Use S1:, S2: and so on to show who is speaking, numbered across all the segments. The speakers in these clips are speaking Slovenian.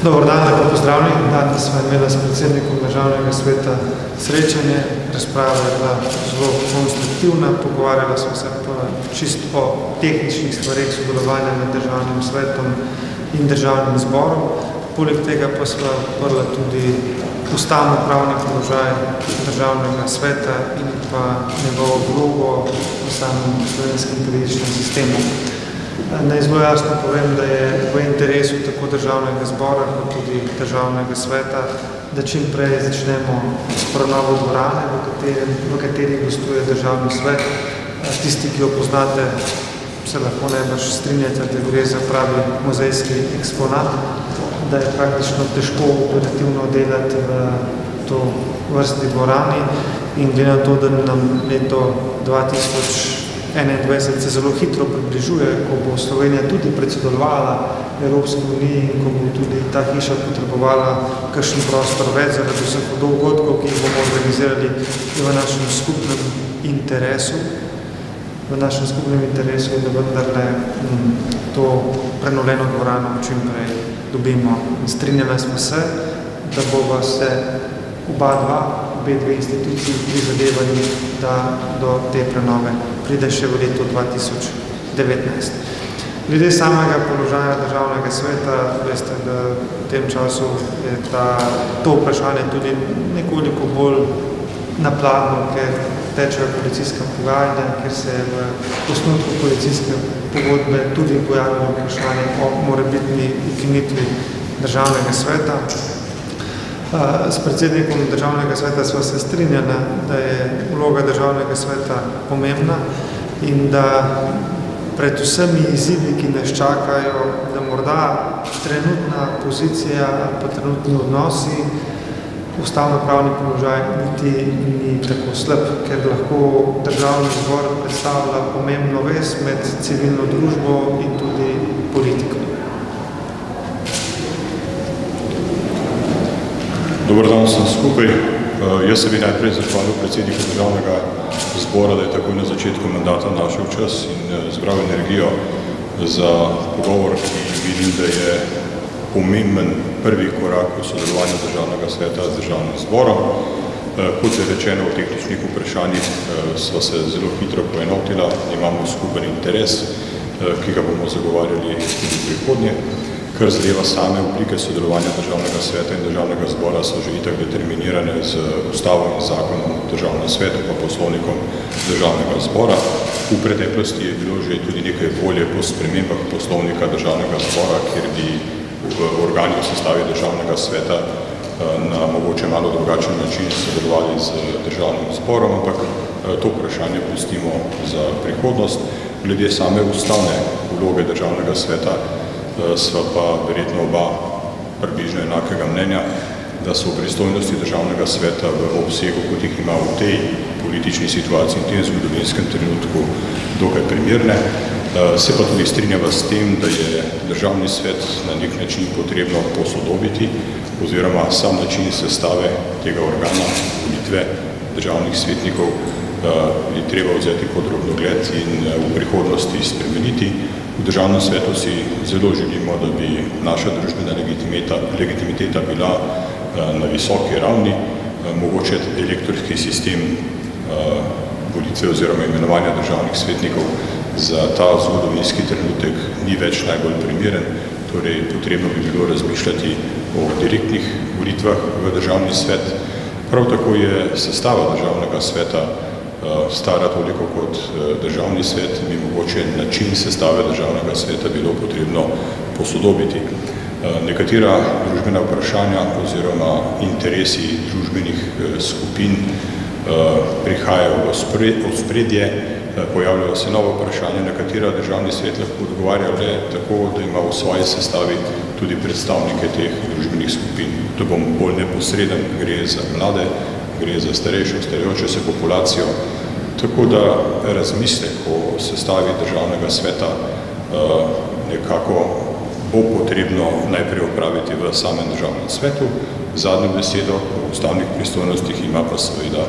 S1: Dobar dan, lepo pozdravljeni. Danes smo imeli s predsednikom Državnega sveta srečanje. Razprava je bila zelo konstruktivna, pogovarjala smo se čisto o tehničnih stvareh sodelovanja med Državnim svetom in Državnim zborom. Poleg tega pa smo odprla tudi ustavno-pravni položaj Državnega sveta in pa njegovo vlogo v samem slovenskem političnem sistemu. Naj zelo jasno povem, da je v interesu tako Državnega zbora kot tudi Državnega sveta, da čim prej začnemo s prenovo dvorane, v kateri gostuje Državni svet. Tisti, ki jo poznate, se lahko najbrž strinjate, da gre za pravi muzejski eksponat, da je praktično težko operativno delati v to vrsti dvorani in glede na to, da nam leto 2021 se zelo hitro približuje, ko bo Slovenija tudi predsedovala Evropski uniji in ko bo tudi ta hiša potrebovala kakšen prostor več zaradi vseh dogodkov, ki jih bomo organizirali v našem skupnem interesu, da vendarle to prenovljeno dvorano čim prej dobimo. Strinjali smo se, da bova se obe dve instituciji prizadevali, da do te prenove pride še v letu 2019. Glede samega položaja Državnega sveta, veste, da v tem času je to vprašanje tudi nekoliko bolj napladno, ker tečejo koalicijska pogajanja, ker se je v osnutku koalicijske pogodbe tudi pojavilo vprašanje o morebitni ukinitvi Državnega sveta. S predsednikom Državnega sveta sva se strinjala, da je vloga Državnega sveta pomembna in da pred vsemi izzivi, ki nas čakajo, da morda trenutna pozicija ali pa trenutni odnosi, ustavno-pravni položaj niti ni tako slab, ker lahko Državni zbor predstavlja pomembno vez med civilno družbo in tudi politiko.
S2: Dobar dan vsem skupaj. Jaz se bi najprej zahvalil predsedniku Državnega zbora, da je takoj na začetku mandata našel čas in zbral energijo za pogovor, ki vidim, da je pomemben prvi korak v sodelovanju Državnega sveta z Državnim zborom. Kot je rečeno v tehničnih vprašanjih, sva se zelo hitro poenotila, imamo skupen interes, ki ga bomo zagovarjali tudi v prihodnje. Kar zadeva same oblike sodelovanja Državnega sveta in Državnega zbora so že itak determinirane z ustavo in zakonom Državnega sveta pa poslovnikom Državnega zbora. V preteklosti je bilo že tudi nekaj volje po spremembah poslovnika Državnega zbora, kjer bi v organi v sestavi Državnega sveta na mogoče malo drugačen način sodelovali z Državnim zborom, ampak to vprašanje pustimo za prihodnost. Glede same ustavne vloge Državnega sveta sva pa verjetno oba približno enakega mnenja, da so pristojnosti Državnega sveta v obsegu, kot jih ima v tej politični situaciji in tem zgodovinskem trenutku, dokaj primerne. Se pa tudi strinjava s tem, da je Državni svet na nek način potrebno posodobiti oziroma sam način sestave tega organa, volitve državnih svetnikov, je treba vzeti pod drobnogled in v prihodnosti spremeniti. V Državnem svetu si zelo želimo, da bi naša družbena legitimiteta bila na visoki ravni, mogoče elektorski sistem volitve oziroma imenovanja državnih svetnikov za ta zgodovinski trenutek ni več najbolj primeren, torej potrebno bi bilo razmišljati o direktnih volitvah v Državni svet. Prav tako je sestava Državnega sveta stara toliko kot Državni svet, bi mogoče način sestave Državnega sveta bilo potrebno posodobiti. Nekatera družbena vprašanja oziroma interesi družbenih skupin prihajajo v ospredje, pojavljajo se nova vprašanja, na katera Državni svet lahko odgovarja le tako, da ima v svoji sestavi tudi predstavnike teh družbenih skupin. To bom bolj neposreden, gre za mlade, gre za starejšo, starajočo se populacijo, tako da razmislek o sestavi Državnega sveta nekako bo potrebno najprej opraviti v samem Državnem svetu. Zadnjo besedo o ustavnih pristojnostih ima pa seveda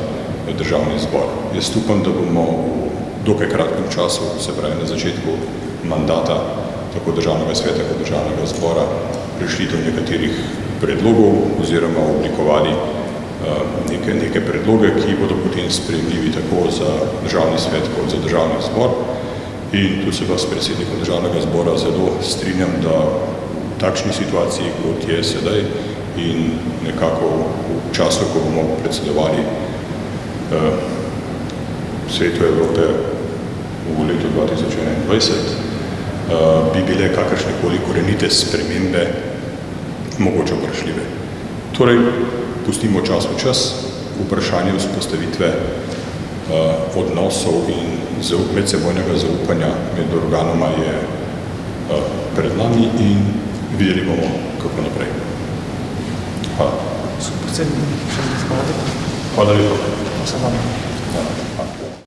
S2: Državni zbor. Jaz upam, da bomo v dokaj kratkem času, se pravi na začetku mandata tako Državnega sveta kot Državnega zbora, prišli do nekaterih predlogov oziroma oblikovali neke predloge, ki bodo potem sprejemljivi tako za državni svet kot za državni zbor. In tu se vas s predsednikom državnega zbora zelo strinjam, da v takšni situaciji, kot je sedaj in nekako v času, ko bomo predsedovali Svetu Evrope v letu 2021, bi bile kakršnekoli korenite spremembe mogoče vprašljive. Torej, pustimo čas v čas, vprašanje vzpostavitve odnosov in medsebojnega zaupanja med organoma je pred nami in videli bomo, kako naprej. Hvala.
S1: Predsednik, še nekaj hvala.
S2: Hvala lepo.
S1: Vse vam.
S2: Hvala.